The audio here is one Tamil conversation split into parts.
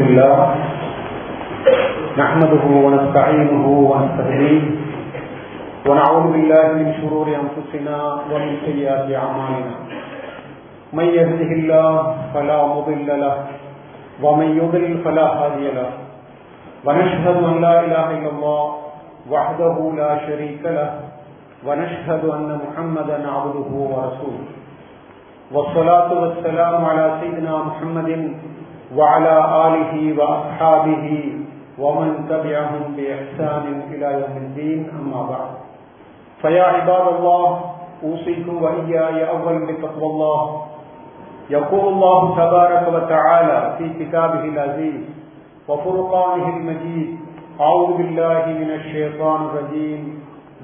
لله نحمده ونستعينه ونستهديه ونعوذ بالله من شرور أنفسنا ومن سيئات أعمالنا من يهده الله فلا مضل له ومن يضلل فلا هادي له ونشهد أن لا إله إلا الله وحده لا شريك له ونشهد أن محمدا عبده ورسوله والصلاة والسلام على سيدنا محمد وعلى آله وأصحابه ومن تبعهم بإحسان إلى يوم الدين أما بعد فيا عباد الله أوصيكم وإياي أولا بتقوى الله. يقول الله تبارك وتعالى في كتابه العزيز وفرقانه المجيد: أعوذ بالله من الشيطان الرجيم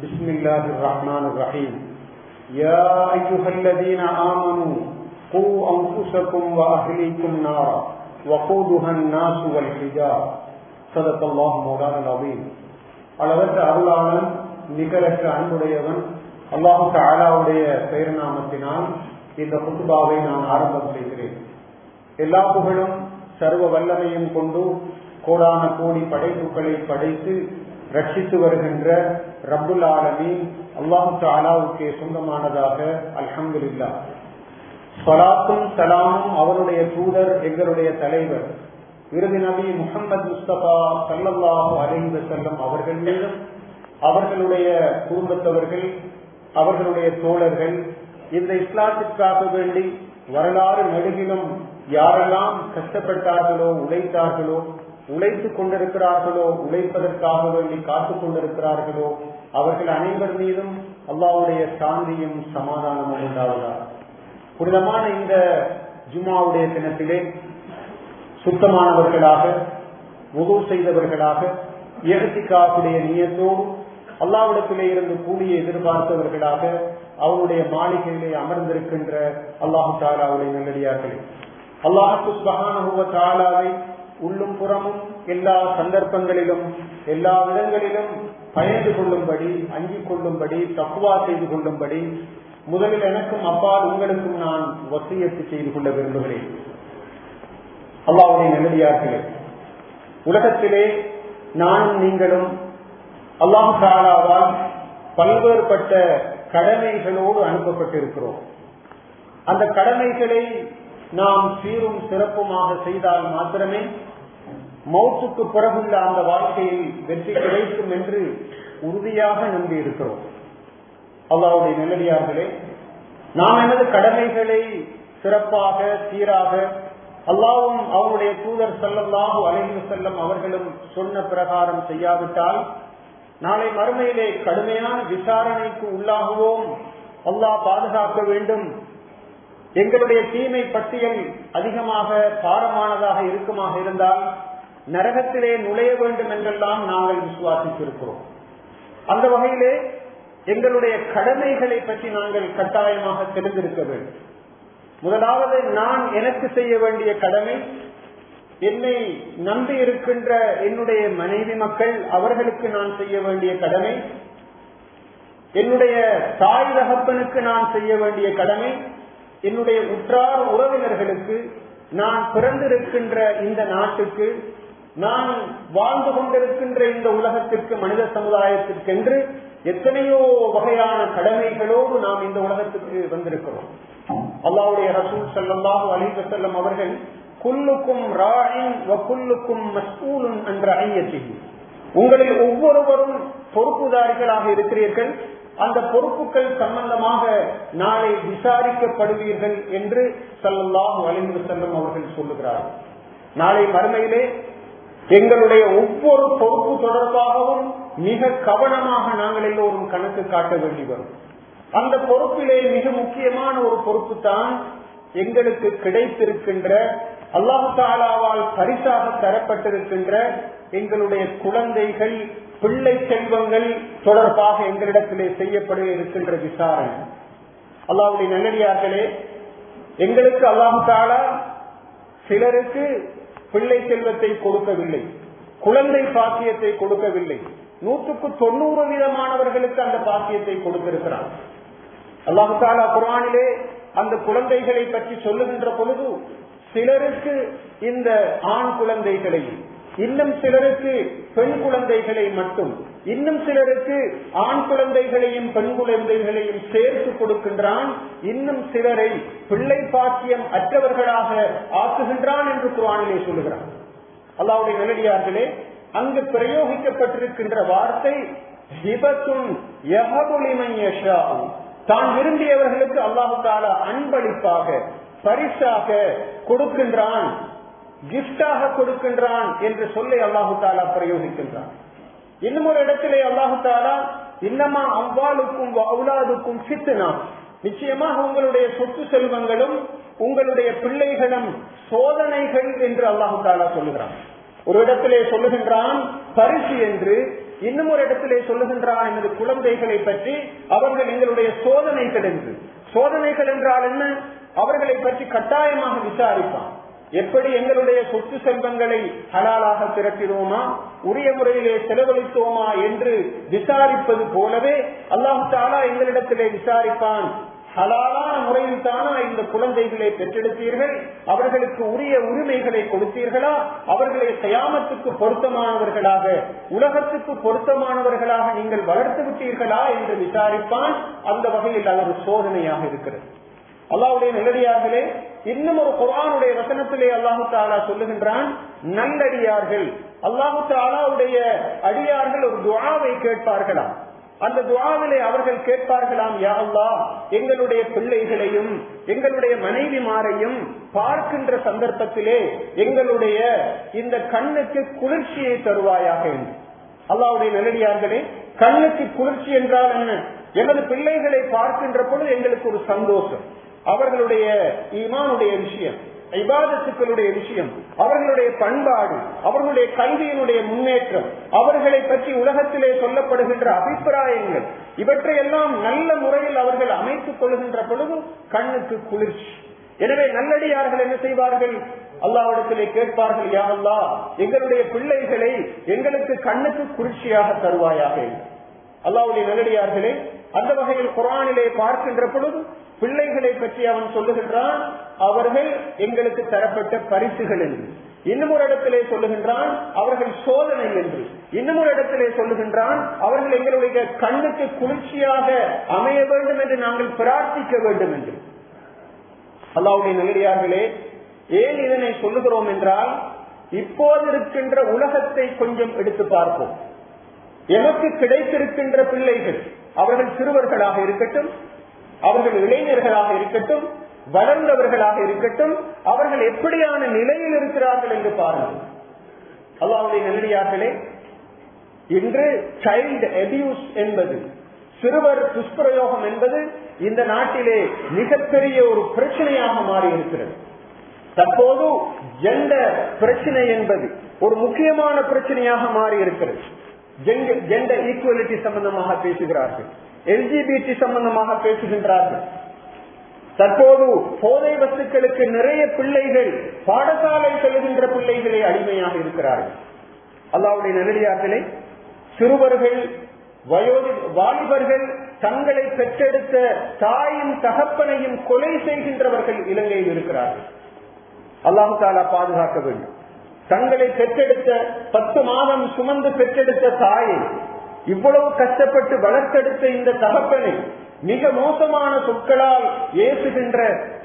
بسم الله الرحمن الرحيم. يا أيها الذين آمنوا قوا أنفسكم وأهليكم نارا وقودها الناس والحجارة. صدق الله مولانا العظيم. அளவற்ற அருளாளன் நிகரற்ற அன்புடையவன் அல்லாஹு தஆலாவுடைய பெயர் நாமத்தினால் இந்த குத்பாவை நான் ஆரம்பம் செய்கிறேன். எல்லா புகழும் சர்வ வல்லமையும் கொண்டு கோடான கோடி படைப்புகளை படைத்து ரட்சித்து வருகின்ற ரப்புல் ஆலமீன் அல்லாஹு தஆலாவுக்கே சொந்தமானதாக அல்ஹம்துலில்லாஹ். ஸலாத்தும் சலாமும் அவருடைய தூதர் எங்களுடைய தலைவர் இறுதி நபி முஹம்மது முஸ்தபா ஸல்லல்லாஹு அலைஹி வஸல்லம் அவர்கள் மீதும் அவர்களுடைய குடும்பத்தவர்கள் அவர்களுடைய தோழர்கள் இந்த இஸ்லாத்திற்காக வேண்டி வரலாறு நெடுகிலும் யாரெல்லாம் கஷ்டப்பட்டார்களோ உழைத்தார்களோ உழைத்துக் கொண்டிருக்கிறார்களோ உழைப்பதற்காக வேண்டி காத்துக் கொண்டிருக்கிறார்களோ அவர்கள் அனைவர் மீதும் அல்லாஹ்வுடைய சாந்தியும் சமாதானமும் உண்டாவதாக. புனிதமான இந்த ஜும்ஆவுடைய தினத்திலே சுத்தமானவர்களாக வுது செய்தவர்களாக இஹ்திகாஃபுடைய நியத்தோடு அல்லாஹ்விடத்திலே இருந்து கூலியை எதிர்பார்த்தவர்களாக அவருடைய மாளிகையிலே அமர்ந்திருக்கின்ற அல்லாஹு தஆலாவுடைய நல்லடியார்களே, அல்லாஹ் சுப்ஹானஹு வ தஆலாவை உள்ளும் புறமும் எல்லா சந்தர்ப்பங்களிலும் எல்லா இடங்களிலும் பயந்து கொள்ளும்படி அஞ்சிக் கொள்ளும்படி தக்வா செய்து கொள்ளும்படி முதலில் எனக்கும் அப்பால் உங்களுக்கும் நான் வசியத்து செய்து கொள்ள விரும்புகிறேன். அல்லாஹ்வுடைய நல்லடியார்களே, உலகத்திலே நானும் நீங்களும் அல்லாஹ் தஆலாவால் பல்வேறுபட்ட கடமைகளோடு அனுப்பப்பட்டிருக்கிறோம். அந்த கடமைகளை நாம் சீரும் சிறப்புமாக செய்தால் மாத்திரமே மௌத்துக்கு பிறகுள்ள அந்த வாழ்க்கையில் வெற்றி கிடைக்கும் என்று உறுதியாக நம்பி இருக்கிறோம். அல்லாஹ்வுடைய நல்லடியார்களே, நாம் எனது கடமைகளை சிறப்பாக சீராக அல்லாஹ்வும் அவருடைய தூதர் ஸல்லல்லாஹு அலைஹி வஸல்லம் அவர்களும் சொன்ன பிரகாரம் செய்யாவிட்டால் நாளை மறுமையிலே கடுமையான விசாரணைக்கு உள்ளாகுவோம். அல்லாஹ் பாதுகாக்க வேண்டும். எங்களுடைய தீமை பட்டியல் அதிகமாக பாரமானதாக இருக்குமாக இருந்தால் நரகத்திலே நுழைய வேண்டும் என்றெல்லாம் நாங்கள் விசுவாசித்திருக்கிறோம். அந்த வகையிலே எங்களுடைய கடமைகளை பற்றி நாங்கள் கட்டாயமாக தெரிந்திருக்க வேண்டும். முதலாவது, நான் எனக்கு செய்ய வேண்டிய கடமை, என்னை நம்பி இருக்கின்ற என்னுடைய மனைவி மக்கள் அவர்களுக்கு நான் செய்ய வேண்டிய கடமை, என்னுடைய தாய் தகப்பனுக்கு நான் செய்ய வேண்டிய கடமை, என்னுடைய உற்றார் உறவினர்களுக்கு, நான் பிறந்திருக்கின்ற இந்த நாட்டுக்கு, நான் வாழ்ந்து கொண்டிருக்கின்ற இந்த உலகத்திற்கு, மனித சமுதாயத்திற்கென்று எத்தனையோ வகையான கடமைகளோடு நாம் இந்த உலகத்துக்கு வந்திருக்கிறோம். அல்லாஹ்வுடைய ரசூல் ஸல்லல்லாஹு அலைஹி வஸல்லம் அவர்கள் குல்லுக்கும் ராஇன் வ குல்லுக்கும் மஸ்ஊலுன் அன் ரஅய்யத்திஹி, உங்களில் ஒவ்வொருவரும் பொறுப்புதாரிகளாக இருக்கிறீர்கள், அந்த பொறுப்புகள் சம்பந்தமாக நாளை விசாரிக்கப்படுவீர்கள் என்று ஸல்லல்லாஹு அலைஹி வஸல்லம் அவர்கள் சொல்லுகிறார்கள். நாளை மறுமையிலே எங்களுடைய ஒவ்வொரு பொறுப்பு தொடர்பாகவும் மிக கவனமாக நாங்கள் எல்லோரும் கணக்கு காட்ட வேண்டி வரும். அந்த பொறுப்பிலே மிக முக்கியமான ஒரு பொறுப்பு தான் எங்களுக்கு கிடைத்திருக்கின்ற அல்லாஹ் தஆலாவால் பரிசாக தரப்பட்டிருக்கின்ற எங்களுடைய குழந்தைகள், பிள்ளை செல்வங்கள் தொடர்பாக எங்களிடத்திலே செய்யப்பட இருக்கின்ற விசாரணை. அல்லாஹ்வுடைய நல்லடியார்களே, எங்களுக்கு அல்லாஹ் தஆலா சிலருக்கு பிள்ளை செல்வத்தை கொடுக்கவில்லை, குழந்தை பாக்கியத்தை கொடுக்கவில்லை. 190% அந்த பாக்கியத்தை கொடுத்திருக்கிறார். அல்லாஹ் தஆலா குர்ஆனிலே அந்த குழந்தைகளை பற்றி சொல்லுகின்ற பொழுது சிலருக்கு இந்த ஆண் குழந்தைகளையும், இன்னும் சிலருக்கு பெண் குழந்தைகளை மட்டும், இன்னும் சிலருக்கு ஆண் குழந்தைகளையும் பெண் குழந்தைகளையும் சேர்த்து கொடுக்கின்றான், இன்னும் சிலரை பிள்ளை பாக்கியம் அற்றவர்களாக ஆக்குகின்றான் என்று குர்ஆனிலே சொல்லுகிறான். அல்லாஹ்வுடைய நல்லடியார்களே, அங்கு பிரயோகிக்கப்பட்டிருக்கின்ற வார்த்தை ஹிபத்துன் யஹபு லிமன் யஷா, தான் விரும்பியவர்களுக்கு அல்லாஹ் தஆலா அன்பளிப்பாக, பரிசாக கொடுக்கின்றான், கிஃப்டாக கொடுக்கின்றான் என்று சொல்லி அல்லாஹ் தஆலா பிரயோகிக்கின்றான். இன்னும் ஒரு இடத்திலே அல்லாஹ் தஆலா இன்னமா அம்வாலுக்கும் அவுலாதுக்கும் ஃபித்னா, நிச்சயமாக உங்களுடைய சொத்து செல்வங்களும் உங்களுடைய பிள்ளைகளும் சோதனைகள் என்று அல்லாஹ் தஆலா சொல்லுகிறான். ஒரு இடத்திலே சொல்லுகின்றான் பரிசு என்று, இன்னும் ஒரு இடத்திலே சொல்லுகின்றான் எனது குழந்தைகளை பற்றி அவர்கள் எங்களுடைய சோதனைகள் என்று. சோதனைகள் என்றால் என்ன? அவர்களை பற்றி கட்டாயமாக விசாரிப்பான். எப்படி எங்களுடைய சொத்து செல்வங்களை ஹலாலாக திரட்டினோமா, உரிய முறையிலே செலவழித்தோமா என்று விசாரிப்பது போலவே அல்லாஹ் தஆலா எங்களிடத்திலே விசாரிப்பான். ஹலாலான முறையில் தானா இந்த குழந்தைகளை பெற்றெடுத்தீர்கள், அவர்களுக்கு உரிய உரிமைகளை கொடுத்தீர்களா, அவர்களை கியாமத்துக்கு பொருத்தமானவர்களாக, உலகத்துக்கு பொருத்தமானவர்களாக நீங்கள் வளர்த்து விட்டீர்களா என்று விசாரிப்பான். அந்த வகையில் அது ஒரு சோதனையாக இருக்கிறது. அல்லாஹ்வுடைய நல்லடியார்களே, இன்னும் ஒரு குர்ஆனுடைய வசனத்திலே அல்லாஹ் தஆலா சொல்லுகின்றான், நல்லடியார்கள், அல்லாஹ் தஆலாவுடைய அடியார்கள் ஒரு துஆவை கேட்பார்களாம். அந்த துஆவிலே அவர்கள் கேட்பார்களாம், யா அல்லாஹ், எங்களுடைய பிள்ளைகளையும் எங்களுடைய மனைவிமாரையும் பார்க்கின்ற சந்தர்ப்பத்திலே எங்களுடைய இந்த கண்ணுக்கு குளிர்ச்சியை தருவாயாக என்று. அல்லாஹ்வுடைய நல்லடியார்களே, கண்ணுக்கு குளிர்ச்சி என்றால் என்ன? எமது பிள்ளைகளை பார்க்கின்ற பொழுது எங்களுக்கு ஒரு சந்தோஷம். அவர்களுடைய ஈமானுடைய விஷயம், இபாதத்துக்களுடைய விஷயம், அவர்களுடைய பண்பாடு, அவர்களுடைய கல்வியினுடைய முன்னேற்றம், அவர்களை பற்றி உலகத்திலே சொல்லப்படுகின்ற அபிப்பிராயங்கள், இவற்றையெல்லாம் நல்ல முறையில் அவர்கள் அமைத்துக் கொள்கின்ற பொழுது கண்ணுக்கு குளிர்ச்சி. எனவே நல்லடியார்கள் என்ன செய்வார்கள்? அல்லாஹ்விடத்திலே கேட்பார்கள், யா அல்லாஹ், எங்களுடைய பிள்ளைகளை எங்களுக்கு கண்ணுக்கு குளிர்ச்சியாக தருவாயாக. அல்லாஹ்வுடைய நல்லடியார்களே, அந்த வகையில் குர்ஆனிலே பார்க்கின்ற பொழுது பிள்ளைகளை பற்றி அவன் சொல்லுகின்றான், அவர்கள் எங்களுக்கு தரப்பட்ட பரிசுகள் என்று. இன்னும் ஒரு இடத்திலே சொல்லுகின்றான் அவர்கள் சோதனை என்று. இன்னும் ஒரு இடத்திலே சொல்லுகின்றான் அவர்கள் எங்களுடைய கண்ணுக்கு குளிர்ச்சியாக அமைய வேண்டும் என்று நாங்கள் பிரார்த்திக்க வேண்டும் என்று. அல்லாஹ்வுடைய நல்லடியார்களே, ஏன் இதனை சொல்லுகிறோம் என்றால், இப்போது இருக்கின்ற உலகத்தை கொஞ்சம் எடுத்து பார்ப்போம். எமக்கு கிடைத்திருக்கின்ற பிள்ளைகள், அவர்கள் சிறுவர்களாக இருக்கட்டும், அவர்கள் இளைஞர்களாக இருக்கட்டும், வளர்ந்தவர்களாக இருக்கட்டும், அவர்கள் எப்படியான நிலையில் இருக்கிறார்கள் என்று பாருங்கள். அல்லாஹ்வுடைய நல்லடியார்களே, இன்று சைல்ட் அபியூஸ் என்பது, சிறுவர் துஷ்பிரயோகம் என்பது இந்த நாட்டிலே மிகப்பெரிய ஒரு பிரச்சனையாக மாறி இருக்கிறது. தற்போது ஜெண்டர் பிரச்சனை என்பது ஒரு முக்கியமான பிரச்சனையாக மாறி இருக்கிறது. ஜெண்டர் ஈக்குவலிட்டி சம்பந்தமாக பேசுகிறார்கள், எல்ஜிபிடி சம்பந்தமாக பேசுகின்றார்கள். தற்போது போதை வஸ்துக்களுக்கு நிறைய பிள்ளைகள், பாடசாலை செல்கின்ற பிள்ளைகளே அடிமையாக இருக்கிறார்கள். அல்லாஹ்வுடைய நல்லடியார்களே, சிறுவர்கள், வாலிபர்கள் தங்களை பெற்றெடுத்த தாயும் தகப்பனையும் கொலை செய்கின்றவர்கள் இலங்கையில் இருக்கிறார்கள். அல்லாஹ் தஆலா பாதுகாக்க வேண்டும். தங்களை பெற்றெடுத்த 10 மாதம் சுமந்து பெற்றெடுத்த தாயை, இவ்வளவு கஷ்டப்பட்டு வளர்த்தெடுத்த இந்த தகப்பனை மிக மோசமான சொற்களால் ஏசுகின்ற,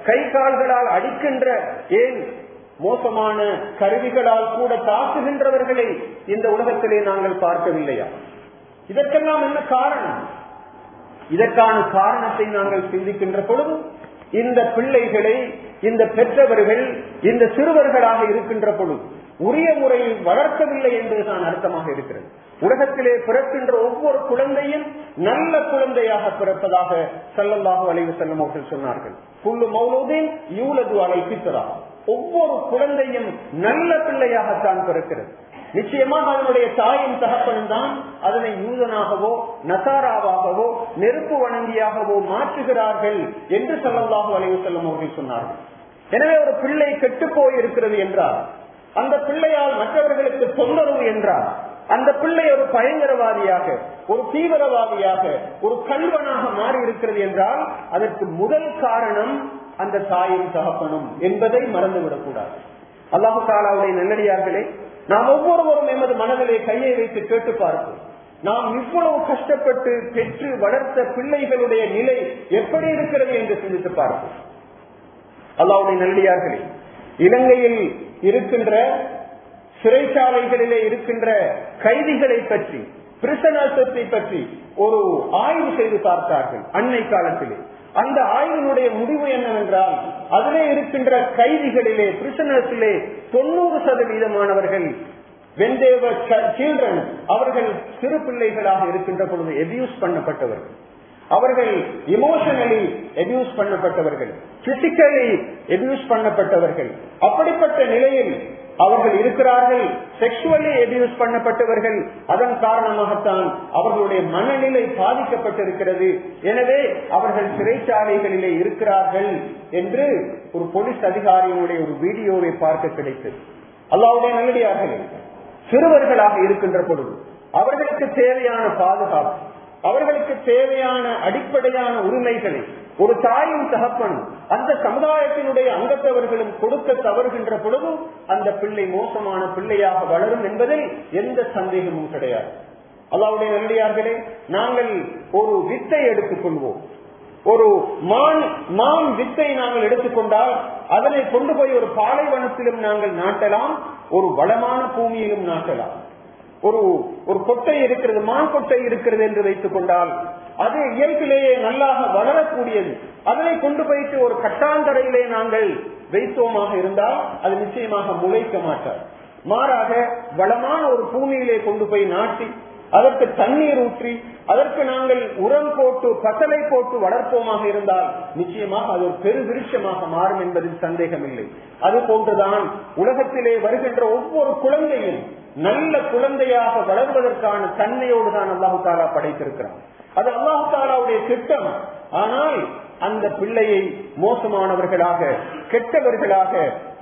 கை கால்களால் அடிக்கின்ற, ஏன் மோசமான கருவிகளால் கூட தாக்குகின்றவர்களை இந்த உலகத்திலே நாங்கள் பார்க்கவில்லையா? இதற்கெல்லாம் என்ன காரணம்? இதற்கான காரணத்தை நாங்கள் சிந்திக்கின்ற பொழுது இந்த பிள்ளைகளை இந்த பெற்றவர்கள் இந்த சிறுவர்களாக இருக்கின்ற பொழுது உரிய முறையில் வளர்க்கவில்லை என்பதுதான் அர்த்தமாக இருக்கிறது. உலகத்திலே பிறக்கின்ற ஒவ்வொரு குழந்தையும் நல்ல குழந்தையாக பிறப்பதாக ஸல்லல்லாஹு அலைஹி வஸல்லம் அவர்கள் சொன்னார்கள். குல்லு மௌலூதின் யூலது அலைல் ஃபித்ரா, ஒவ்வொரு குழந்தையும் நல்ல பிள்ளையாகத்தான் பிறக்கிறது. நிச்சயமாக அதனுடைய தாயும் தகப்பனும் தான் அதனை யூதனாகவோ நசாராவாகவோ நெருப்பு வணங்கியாகவோ மாற்றுகிறார்கள் என்று ஸல்லல்லாஹு அலைஹி வஸல்லம் அவர்கள் சொன்னார்கள். எனவே ஒரு பிள்ளை கெட்டு போய் இருக்கிறது என்றால், அந்த பிள்ளையால் மற்றவர்களுக்கு தொந்தரவு என்றால், அந்த பிள்ளை ஒரு பயங்கரவாதியாக, ஒரு தீவிரவாதியாக, ஒரு கல்வனாக மாறி இருக்கிறது என்றால், அதற்கு முதல் காரணம் அந்த தாயும் தகப்பனும் என்பதை மறந்துவிடக் கூடாது. அல்லாஹு தஆலாவுடைய நல்லடியார்களே, நாம் ஒவ்வொருவரும் எமது மனதிலே கையை வைத்து கேட்டு பார்ப்போம். நாம் இவ்வளவு கஷ்டப்பட்டு பெற்று வளர்த்த பிள்ளைகளுடைய நிலை எப்படி இருக்கிறது என்று சிந்தித்து பார்ப்போம். அல்லாஹ்வுடைய நல்லடியார்களே, இலங்கையில் இருக்கின்ற சிறைச்சாலைகளிலே இருக்கின்ற கைதிகளை பற்றி, பிரிசனர்ஸை பற்றி ஒரு ஆய்வு செய்து பார்த்தார்கள் அன்னை காலத்திலே. அந்த ஆய்வினுடைய முடிவு என்னவென்றால், அதிலே இருக்கின்ற கைதிகளிலே, பிரிசனர்ஸிலே 90% when they were children, அவர்கள் சிறு பிள்ளைகளாக இருக்கின்ற பொழுது அபியூஸ் பண்ணப்பட்டவர்கள், அவர்கள் எமோஷனலி அபியூஸ் பண்ணப்பட்டவர்கள், பிசிக்கலி அபியூஸ் பண்ணப்பட்டவர்கள். அப்படிப்பட்ட நிலையில் அவர்கள் இருக்கிறார்கள். செக்ஷுவலி அபியூஸ் பண்ணப்பட்டவர்கள். அதன் காரணமாகத்தான் அவர்களுடைய மனநிலை பாதிக்கப்பட்டிருக்கிறது. எனவே அவர்கள் சிறைச்சாலைகளிலே இருக்கிறார்கள் என்று ஒரு போலீஸ் அதிகாரியினுடைய ஒரு வீடியோவை பார்க்க கிடைத்தது. அல்லாஹ்வுடைய நல்லடியார்களே, சிறுவர்களாக இருக்கின்ற பொழுது அவர்களுக்கு தேவையான பாதுகாப்பு, அவர்களுக்கு தேவையான அடிப்படையான உரிமைகளை ஒரு தாயும் தகப்பனும் அந்த சமுதாயத்தினுடைய அங்கத்தவர்களும் கொடுக்க தவறுகின்ற பொழுதும் அந்த பிள்ளை மோசமான பிள்ளையாக வளரும் என்பதில் எந்த சந்தேகமும் கிடையாது. அல்லாஹ்வுடைய நல்லடியார்களே, நாங்கள் ஒரு வித்தை எடுத்துக்கொள்வோம். ஒரு மான் வித்தை நாங்கள் எடுத்துக்கொண்டால் அதனை கொண்டு போய் ஒரு பாலைவனத்திலும் நாங்கள் நாட்டலாம், ஒரு வளமான பூமியிலும் நாட்டலாம். ஒரு கொட்டை இருக்கிறது, மான் கொட்டை இருக்கிறது என்று வைத்துக் கொண்டால் அது இயற்கையிலேயே நல்லாக வளரக்கூடியது. அதனை கொண்டு போயிட்டு ஒரு கட்டாந்தரையிலே நாங்கள் வைத்தோமாக இருந்தால் அது நிச்சயமாக முளைக்க மாட்டார். மாறாக வளமான ஒரு பூமியிலே கொண்டு போய் நாட்டி அதற்கு தண்ணீர் ஊற்றி அதற்கு நாங்கள் உரம் போட்டு பசலை போட்டு வளர்ப்போமாக இருந்தால் நிச்சயமாக அது ஒரு பெரு விருட்சமாக மாறும் என்பதில் சந்தேகம் இல்லை. அது போன்றுதான் உலகத்திலே வருகின்ற ஒவ்வொரு குழந்தையும் நல்ல குழந்தையாக வளர்வதற்கான தன்மையோடு தான் அல்லாஹு தாலா படைத்திருக்கிறான். அது அல்லாஹு தாலாவுடைய திட்டம். ஆனால் அந்த பிள்ளையை மோசமானவர்களாக கெட்டவர்களாக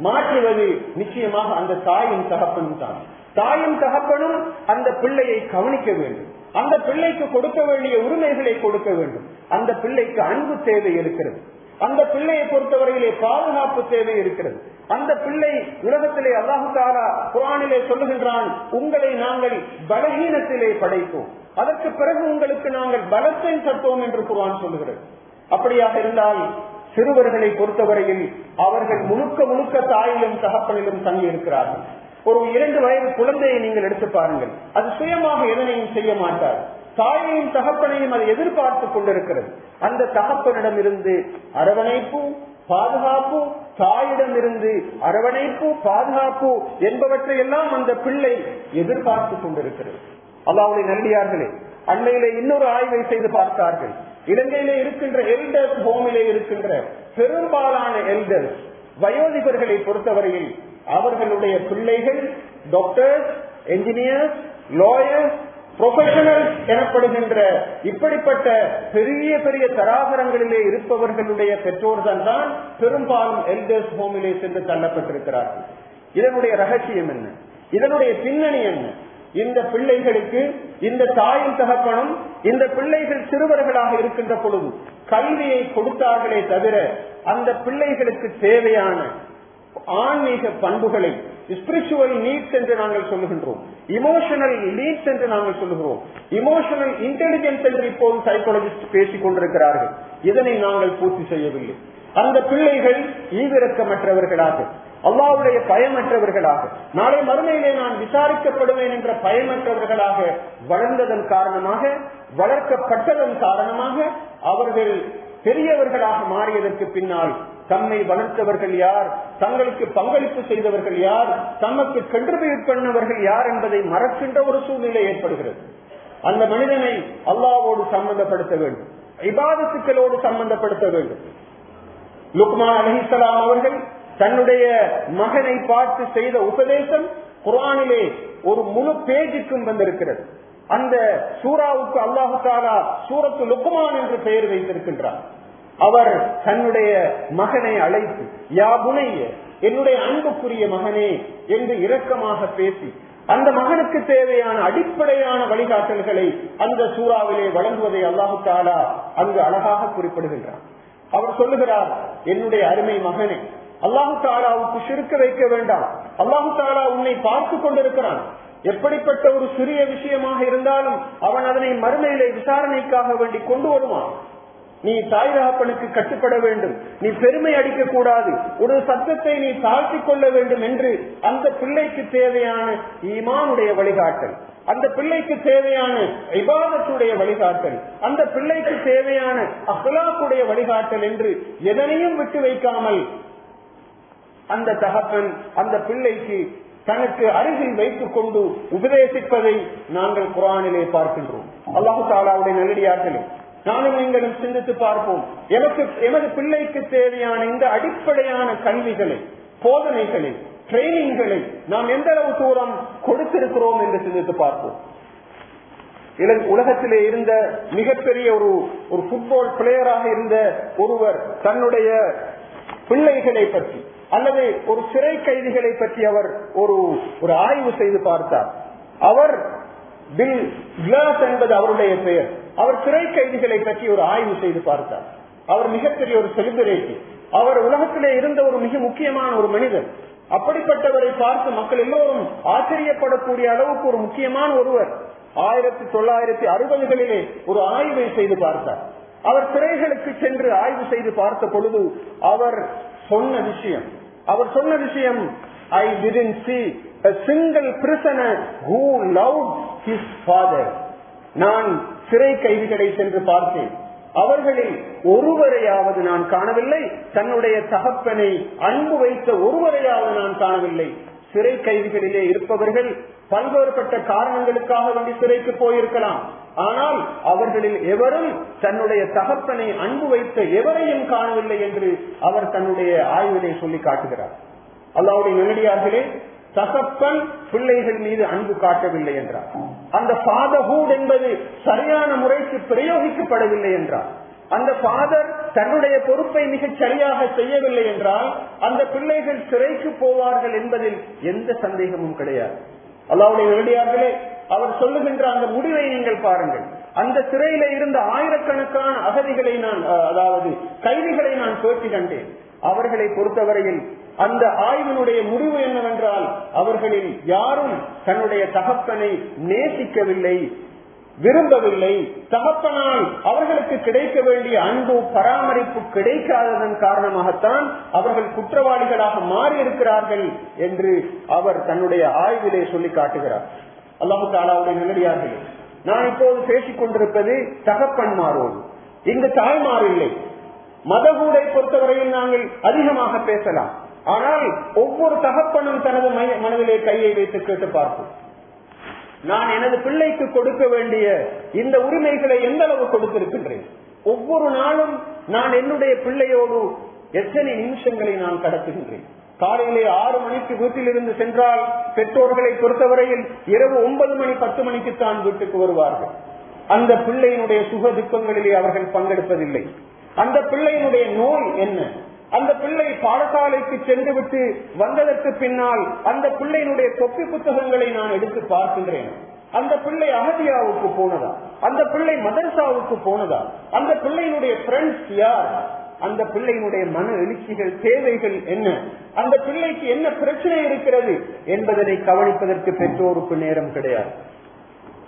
மாற்றுவது நிச்சயமாக அந்த தாயின் தகப்பனும் தான். தாயும் தகப்பனும் அந்த பிள்ளையை கவனிக்க வேண்டும். அந்த பிள்ளைக்கு கொடுக்க வேண்டிய உரிமைகளை கொடுக்க வேண்டும். அந்த பிள்ளைக்கு அன்பு தேவை இருக்கிறது. அந்த பிள்ளையை பொறுத்தவரையிலே பாதுகாப்பு தேவை இருக்கிறது. அந்த பிள்ளை உலகத்திலே அல்லாஹு தஆலா குர்ஆனிலே சொல்லுகின்றான், உங்களை நாங்கள் பலஹீனத்திலே படைத்தோம், அதற்கு பிறகு உங்களுக்கு நாங்கள் பலத்தை தருவோம் என்று குர்ஆன் சொல்லுகிறது. அப்படியாக இருந்தால் சிறுவர்களை பொறுத்தவரையில் அவர்கள் முழுக்க தாயிலும் தகப்பனிலும் தங்கி இருக்கிறார்கள். ஒரு 2 வயது குழந்தையை நீங்கள் எடுத்து பாருங்கள். அது சுயமாக எதனையும் செய்ய மாட்டார். தாயையும் தகப்பனையும் அது எதிர்பார்த்து கொண்டிருக்கிறது. அந்த தகப்பனிடம் இருந்து அரவணைப்பு, பாதுகாப்பு, தாயிடம் இருந்து அரவணைப்பு, பாதுகாப்பு என்பவற்றை எல்லாம் அந்த பிள்ளை எதிர்பார்த்து கொண்டிருக்கிறது. அல்லாஹ்வுடைய நல்லடியார்களே, அண்மையிலே இன்னொரு ஆய்வை செய்து பார்த்தார்கள். இலங்கையிலே இருக்கின்ற எல்டர்ஸ் ஹோமிலே இருக்கின்ற பெரும்பாலான எல்டர்ஸ் வயோதிபர்களை பொறுத்தவரையில் அவர்களுடைய பிள்ளைகள் டாக்டர்ஸ், என்ஜினியர்ஸ், லாயர்ஸ், ப்ரொஃபஷனல்ஸ் எனப்படுகின்ற இப்படிப்பட்ட பெரிய தராதரங்களிலே இருப்பவர்களுடைய பெற்றோர்கள் தான் பெரும்பாலும் எல்டர்ஸ் ஹோமிலே சென்று தள்ளப்பட்டிருக்கிறார்கள். இதனுடைய ரகசியம் என்ன? இதனுடைய பின்னணி என்ன? இந்த பிள்ளைகளுக்கு இந்த தாயின் தகப்பனும் இந்த பிள்ளைகள் சிறுவர்களாக இருக்கின்ற பொழுது கல்வியை கொடுத்தார்களே தவிர அந்த பிள்ளைகளுக்கு தேவையான ஆன்மீக பண்புகளை, ஸ்பிரிச்சுவல் நீட்ஸ் என்று நாங்கள் சொல்லுகின்றோம், இமோஷனல் நீட்ஸ் என்று நாங்கள் சொல்லுகிறோம், இமோஷனல் இன்டெலிஜென்ஸ் என்று இப்போது சைக்காலஜிஸ்ட் பேசிக் கொண்டிருக்கிறார்கள். இதனை நாங்கள் பூர்த்தி செய்யவில்லை. அந்த பிள்ளைகள் ஈவிரக்கமற்றவர்களாக, அல்லாஹ்வுடைய பயமற்றவர்களாக, நாளை மறுமையிலே நான் விசாரிக்கப்படுவேன் என்ற பயமற்றவர்களாக வளர்ந்ததன் காரணமாக, வளர்க்கப்பட்டதன் காரணமாக அவர்கள் பெரியவர்களாக மாறியதற்கு பின்னால் தம்மை வளர்த்தவர்கள் யார், தங்களுக்கு பங்களிப்பு செய்தவர்கள் யார், தமக்கு கண்ட்ரிபியூட் பண்ணவர்கள் யார் என்பதை மறக்கின்ற ஒரு சூழ்நிலை ஏற்படுகிறது. அந்த மனிதனை அல்லாஹ்வோடு சம்பந்தப்படுத்த வேண்டும், இபாதத்துக்களோடு சம்பந்தப்படுத்த வேண்டும். லுக்மான் அலைஹிஸ்ஸலாம் அவர்கள் தன்னுடைய மகனை பார்த்து செய்த உபதேசம் குர்ஆனிலே ஒரு முழு பேஜுக்கும் வந்திருக்கிறது. அந்த சூராவுக்கு அல்லாஹு தஆலா சூரத்து லுக்மான் என்று பெயர் வைத்திருக்கின்றார். அவர் தன்னுடைய மகனை அழைத்து, யா புனைய, என்னுடைய அன்புக்குரிய மகனே என்று இரக்கமாக பேசி அந்த மகனுக்கு தேவையான அடிப்படையான வழிகாட்டல்களை அந்த சூறாவிலே வழங்குவதை அல்லாஹு தஆலா அங்கு அழகாக குறிப்பிடுகின்றார். அவர் சொல்லுகிறார், என்னுடைய அருமை மகனே, அல்லாஹு தாலாவுக்கு ஷிர்க் வைக்க வேண்டாம். அல்லாஹு தாலா உன்னை பார்த்து கொண்டிருக்கிறான். எப்படிப்பட்ட ஒரு சிறிய விஷயமாக இருந்தாலும் அவன் அதனை மறுமையிலே விசாரணைக்காக வேண்டி கொண்டு வருவான். நீ தாய் தகப்பனுக்கு கட்டுப்பட வேண்டும், நீ பெருமை அடிக்க கூடாது, ஒரு சத்தத்தை நீ தாழ்த்திக் கொள்ள வேண்டும் என்று அந்த பிள்ளைக்கு தேவையான ஈமானுடைய வழிகாட்டல், அந்த பிள்ளைக்கு தேவையான இபாதத்துடைய வழிகாட்டல், அந்த பிள்ளைக்கு தேவையான அஹ்லாக்குடைய வழிகாட்டல் என்று எதனையும் விட்டு வைக்காமல் அந்த தகப்பன் அந்த பிள்ளைக்கு தனக்கு அருகில் வைத்துக் கொண்டு உபதேசிப்பதை நாங்கள் குர்ஆனிலே பார்க்கின்றோம். அல்லாஹு தஆலாவுடைய நல்லடியார்களே, நானும் நீங்களும் சிந்தித்து பார்ப்போம். எமது பிள்ளைக்கு தேவையான இந்த அடிப்படையான கல்விகளை, போதனைகளை, ட்ரைனிங்களை நாம் எந்த அளவு தூரம் கொடுத்திருக்கிறோம் என்று சிந்தித்து பார்ப்போம். உலகத்திலே இருந்த மிகப்பெரிய ஒரு ஃபுட்பால் பிளேயராக இருந்த ஒருவர் தன்னுடைய பிள்ளைகளை பற்றி அல்லது ஒரு சிறை கைதிகளை பற்றி அவர் ஒரு ஆய்வு செய்து பார்த்தார். அவர் பில் கிளாஸ் என்பது அவருடைய பெயர். அவர் சிறை கைதிகளை பற்றி ஒரு ஆய்வு செய்து பார்த்தார். அவர் மிகப்பெரிய ஒரு செலிபிரிட்டி. அவர் உலகத்திலே இருந்த ஒரு மிக முக்கியமான ஒரு மனிதர். அப்படிப்பட்டவரை பார்த்து மக்கள் எல்லோரும் ஆச்சரியப்படக்கூடிய அளவுக்கு ஒரு முக்கியமான ஒருவர் 1960களிலே ஒரு ஆய்வை செய்து பார்த்தார். அவர் சிறைகளுக்கு சென்று ஆய்வு செய்து பார்த்த பொழுது அவர் சொன்ன விஷயம் I didn't see a single prisoner who loved his father. நான் சிறை கைதிகளை சென்று பார்த்தேன், அவர்களில் ஒருவரையாவது நான் காணவில்லை, தன்னுடைய தகப்பனை அன்பு வைத்த ஒருவரையாவது நான் காணவில்லை. சிறை கைதிகளிலே இருப்பவர்கள் பல்வேறுபட்ட காரணங்களுக்காக வேண்டி சிறைக்கு போயிருக்கலாம். ஆனால் அவர்களில் எவரும் தன்னுடைய தகப்பனை அன்பு வைத்த எவரையும் காணவில்லை என்று அவர் தன்னுடைய ஆய்விலே சொல்லி காட்டுகிறார். அல்லாஹ்வுடைய நல்லடியார்களே, தகப்பன் பிள்ளைகள் மீது அன்பு காட்டவில்லை என்றார். அந்த ஃபாதர்ஹுட் என்பது சரியான முறைக்கு பிரயோகிக்கப்படவில்லை என்றார். அந்த ஃபாதர் தன்னுடைய பொறுப்பை மிகச் சரியாக செய்யவில்லை என்றால் அந்த பிள்ளைகள் சிறைக்கு போவார்கள் என்பதில் எந்த சந்தேகமும் கிடையாது. அல்லாஹ்வுடைய நல்லடியார்களே, அவர் சொல்லுகின்ற அந்த முடிவை நீங்கள் பாருங்கள். அந்த சிறையில இருந்த ஆயிரக்கணக்கான அகதிகளை கைதிகளை நான் பேட்டி கண்டேன். அவர்களை பொறுத்தவரையில் அந்த ஆய்வினுடைய முடிவு என்னவென்றால், அவர்களில் யாரும் தன்னுடைய தகப்பனை நேசிக்கவில்லை, விரும்பவில்லை. தகப்பனால் அவர்களுக்கு கிடைக்க வேண்டிய அன்பு, பராமரிப்பு கிடைக்காததன் காரணமாகத்தான் அவர்கள் குற்றவாளிகளாக மாறி இருக்கிறார்கள் என்று அவர் தன்னுடைய ஆய்விலே சொல்லி காட்டுகிறார். அல்லாஹ் தஆலாவுடைய நல்லடியார்களே, நான் இப்போது பேசிக் கொண்டிருப்பது தகப்பன்மாரோடு, இங்கு தாய்மார் இல்லை. மதகூடை பொறுத்தவரையில் நாங்கள் அதிகமாக பேசலாம். ஆனால் ஒவ்வொரு தகப்பனும் தனது மனதிலே கையை வைத்து கேட்டு பார்ப்போம், நான் எனது பிள்ளைக்கு கொடுக்க வேண்டிய இந்த உரிமைகளை எந்த அளவு கொடுத்திருக்கின்றேன்? ஒவ்வொரு நாளும் நான் என்னுடைய பிள்ளையோடு எத்தனை நிமிஷங்களை நான் கடத்துகின்றேன்? காலையிலே 6 மணிக்கு வீட்டிலிருந்து சென்றால் பெற்றோர்களை பொறுத்தவரையில் இரவு 9 மணி 10 மணிக்கு தான் வீட்டுக்கு வருவார்கள். அந்த பிள்ளையினுடைய சுக துக்கங்களிலே அவர்கள் பங்கெடுப்பதில்லை. அந்த பிள்ளையினுடைய நோய் என்ன? அந்த பிள்ளை பாடசாலைக்கு சென்று விட்டு வந்ததற்கு பின்னால் அந்த பிள்ளையினுடைய தொப்பி புத்தகங்களை நான் எடுத்து பார்க்கின்றேன். அந்த பிள்ளை அகதியாவுக்கு போனதா? அந்த பிள்ளை மதரசாவுக்கு போனதா? அந்த பிள்ளையினுடைய ஃப்ரெண்ட்ஸ் யார்? அந்த பிள்ளையினுடைய மன எழுச்சிகள், தேவைகள் என்ன? அந்த பிள்ளைக்கு என்ன பிரச்சனை இருக்கிறது என்பதனை கவனிப்பதற்கு பெற்றோருக்கு நேரம் கிடையாது.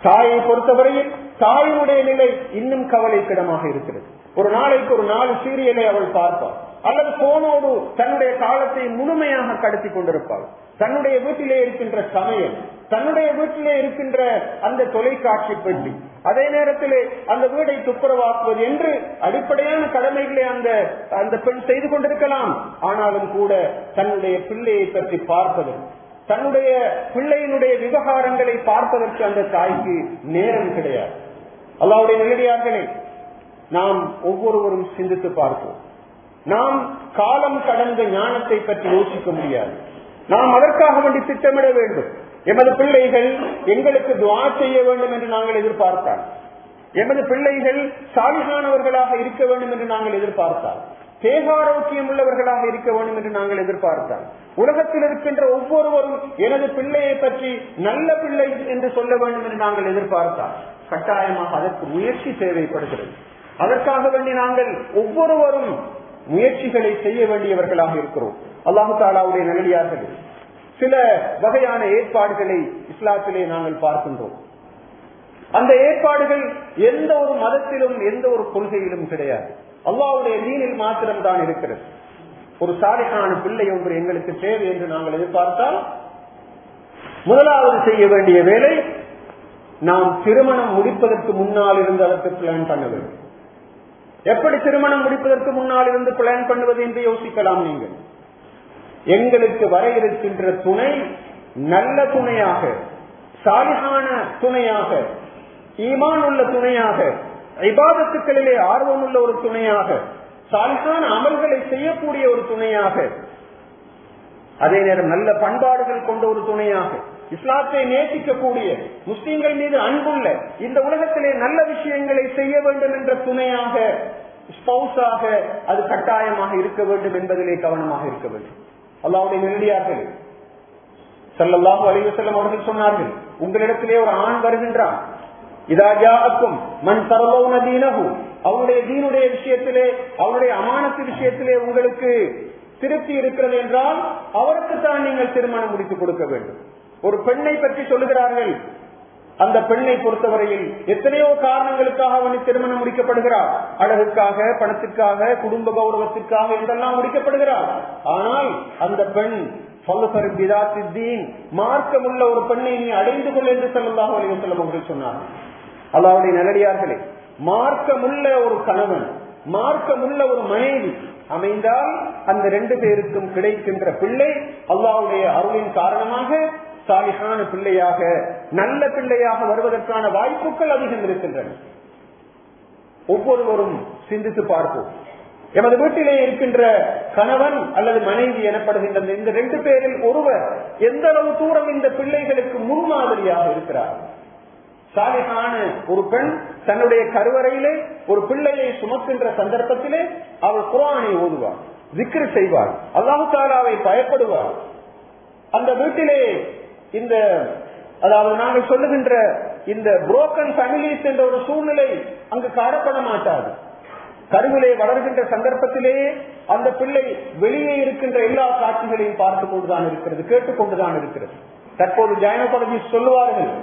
தாயை பொறுத்தவரையில் தாயினுடைய நிலை இன்னும் கவலைக்கிடமாக இருக்கிறது. ஒரு நாளைக்கு ஒரு 4 சீரியலை அவள் பார்ப்பாள், அல்லது போனோடு தன்னுடைய காலத்தை முழுமையாக கடத்தி கொண்டிருப்பாள். தன்னுடைய வீட்டிலே இருக்கின்ற சமையல், தன்னுடைய வீட்டிலே இருக்கின்ற அந்த தொலைக்காட்சி பெட்டி, அதே நேரத்திலே அந்த வீடை துப்புரவாக்குவது என்று அடிப்படையான கடமைகளை அந்த பெண் செய்து கொண்டிருக்கலாம். ஆனாலும் கூட தன்னுடைய பிள்ளையை பற்றி பார்ப்பதற்கு, தன்னுடைய பிள்ளையினுடைய விவகாரங்களை பார்ப்பதற்கு அந்த தாய்க்கு நேரம் கிடையாது. அல்லாஹ்வுடைய நல்லடியார்களே, நாம் ஒவ்வொருவரும் சிந்தித்து பார்ப்போம். நாம் காலம் கடந்த ஞானத்தை பற்றி யோசிக்க முடியாது. நாம் அதற்காக வேண்டி திட்டமிட வேண்டும். எமது பிள்ளைகள் எங்களுக்கு துஆ செய்ய வேண்டும் என்று நாங்கள் எதிர்பார்த்தால், எமது பிள்ளைகள் சாலிஹானவர்களாக இருக்க வேண்டும் என்று நாங்கள் எதிர்பார்த்தால், தேகாரோக்கியம் உள்ளவர்களாக இருக்க வேண்டும் என்று நாங்கள் எதிர்பார்த்தால், உலகத்தில் இருக்கின்ற ஒவ்வொருவரும் எனது பிள்ளையை பற்றி நல்ல பிள்ளை என்று சொல்ல வேண்டும் என்று நாங்கள் எதிர்பார்த்தால், கட்டாயமாக அதற்கு முயற்சி தேவைப்படுகிறது. அதற்காக வேண்டி நாங்கள் ஒவ்வொருவரும் முயற்சிகளை செய்ய வேண்டியவர்களாக இருக்கிறோம். அல்லாஹு தஆலாவுடைய நல்லடியார்களே, சில வகையான ஏற்பாடுகளை இஸ்லாத்திலே நாங்கள் பார்க்கின்றோம். அந்த ஏற்பாடுகள் எந்த ஒரு மதத்திலும் எந்த ஒரு கொள்கையிலும் கிடையாது. அல்லாஹ்வுடைய தீனில் மாத்திரம்தான் இருக்கிறது. ஒரு சாலிஹான பிள்ளை ஒன்று எங்களுக்கு தேவை என்று நாங்கள் எதிர்பார்த்தால் முதலாவது செய்ய வேண்டிய வேலை, நாம் திருமணம் முடிப்பதற்கு முன்னால் இருந்து அதற்கு பிளான் பண்ண வேண்டும். எப்படி திருமணம் முடிப்பதற்கு முன்னால் இருந்து பிளான் பண்ணுவது என்று யோசிக்கலாம். நீங்கள் எங்களுக்கு வர இருக்கின்ற துணை நல்ல துணையாக, சாலிஹான துணையாக, ஈமான் உள்ள துணையாக, இபாதத்துக்களிலே ஆர்வம் உள்ள ஒரு துணையாக, சாலிஹான அமல்களை செய்யக்கூடிய ஒரு துணையாக, அதே நேரம் நல்ல பண்பாடுகள் கொண்ட ஒரு துணையாக, இஸ்லாத்தை நேசிக்கக்கூடிய, முஸ்லிம்கள் மீது அன்புள்ள, இந்த உலகத்திலே நல்ல விஷயங்களை செய்ய வேண்டும் என்ற துணையாக, ஸ்பௌஸாக அது கட்டாயமாக இருக்க வேண்டும் என்பதிலே கவனமாக இருக்க வேண்டும். அல்லாஹ்வுடைய நல்லடியார்களே, ஸல்லல்லாஹு அலைஹி வஸல்லம் அவர்கள் சொன்னார்கள், உங்களிடத்திலே ஒரு ஆண் வருகின்றான், இதா ஜாஅக்கும் மன் தரலௌன தீனஹு, அவருடைய தீனுடைய விஷயத்திலே, அவருடைய அமானத்து விஷயத்திலே உங்களுக்கு திருப்தி இருக்கிறது என்றால் அவருக்கு தான் நீங்கள் திருமணம் முடித்து கொடுக்க வேண்டும். ஒரு பெண்ணை பற்றி சொல்லுகிறார்கள், அந்த பெண்ணை பொறுத்தவரையில் எத்தனையோ காரணங்களுக்காக அவனை திருமணம் முடிக்கப்படுகிறார். அழகுக்காக, பணத்திற்காக, குடும்ப கௌரவத்திற்காக என்றெல்லாம் முடிக்கப்படுகிறார். ஆனால் அந்த பெண் மார்க்கமுள்ள ஒரு பெண்ணை நீ அடைந்து கொள் என்று ஸல்லல்லாஹு அலைஹி வஸல்லம் அவர்கள் சொன்னார்கள். அல்லாஹ்வுடைய நல்லடியார்களே, மார்க்கமுள்ள ஒரு கணவன், மார்க்கமுள்ள ஒரு மனைவி அமைந்தால் அந்த ரெண்டு பேருக்கும் கிடைக்கின்ற பிள்ளை அல்லாஹ்வுடைய அருளின் காரணமாக சாலிஹான பிள்ளையாக, நல்ல பிள்ளையாக வருவதற்கான வாய்ப்புகள் அதிகம் இருக்கின்றன. ஒவ்வொருவரும் சிந்தித்து பார்ப்போம். எமது வீட்டிலே இருக்கின்ற கணவன் அல்லது மனைவி எனப்படுகின்ற இந்த ரெண்டு பேரில் ஒருவர் எந்த அளவு தூரம் இந்த பிள்ளைகளுக்கு முன்மாதிரியாக இருக்கிறார். சாலிஹான ஒரு பெண் தன்னுடைய கருவறையிலே ஒரு பிள்ளையை சுமக்கின்ற சந்தர்ப்பத்திலே அவள் குர்ஆனை ஓதுவார், zikr செய்வார், அல்லாஹ் தஆலாவை பயப்படுவார். அந்த வீட்டிலே இந்த, அதாவது நாங்கள் சொல்லுகின்ற இந்த புரோக்கன் ஃபேமிலிஸ் என்ற ஒரு சூழ்நிலை அங்கு காணப்பட மாட்டாது. கருவிலே வளர்கின்ற சந்தர்ப்பத்திலேயே அந்த பிள்ளை வெளியே இருக்கின்ற எல்லா காட்சிகளையும் பார்த்து கொண்டுதான் இருக்கிறது, கேட்டுக்கொண்டுதான் இருக்கிறது. தற்போது கைனகாலஜிஸ்ட் சொல்லுவார்கள்,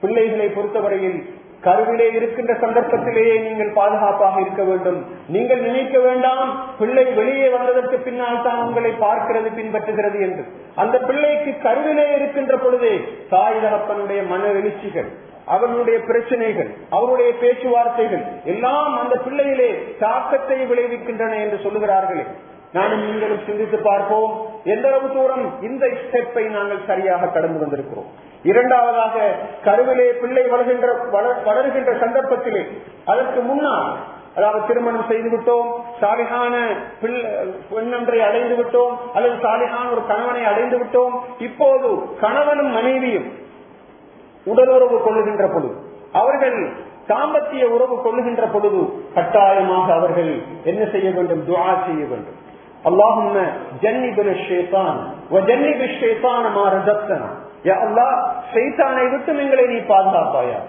பிள்ளைகளை பொறுத்தவரையில் கருவிலே இருக்கின்ற சந்தர்ப்பத்திலேயே நீங்கள் பாதுகாப்பாக இருக்க வேண்டும். நீங்கள் நினைக்க வேண்டாம் பிள்ளை வெளியே வந்ததற்கு பின்னால் தான் உங்களை பார்க்கிறது, பின்பற்றுகிறது என்று. அந்த பிள்ளைக்கு கருவிலே இருக்கின்ற பொழுதே தாய் தகப்பனுடைய மன எழுச்சிகள், அவர்களுடைய பிரச்சனைகள், அவருடைய பேச்சுவார்த்தைகள் எல்லாம் அந்த பிள்ளையிலே தாக்கத்தை விளைவிக்கின்றன என்று சொல்லுகிறார்களே. நானும் நீங்களும் சிந்தித்து பார்ப்போம், எந்த அளவு தூரம் இந்த ஸ்டெப்பை நாங்கள் சரியாக கடந்து வந்திருக்கிறோம். இரண்டாவதாக, கருவிலே பிள்ளை வளர்கின்ற சந்தர்ப்பத்திலே அதற்கு முன்னால், அதாவது திருமணம் செய்து விட்டோம், சாலிஹான பெண்ணொன்றை அடைந்து விட்டோம், அல்லது சாலிஹான ஒரு கணவனை அடைந்து விட்டோம். இப்போது கணவனும் மனைவியும் உடலுறவு கொள்ளுகின்ற பொழுது, அவர்கள் தாம்பத்திய உறவு கொள்ளுகின்ற பொழுது கட்டாயமாக அவர்கள் என்ன செய்ய வேண்டும்? துஆ செய்ய வேண்டும். அல்லாஹும்ம ஜன்னிபின ஷைத்தான் வ ஜன்னிபிஷ் ஷைத்தான மா ரஸக்தனா. யா அல்லாஹ், ஷைத்தானை விட்டு எங்களை நீ பாதுகாப்பாயாக,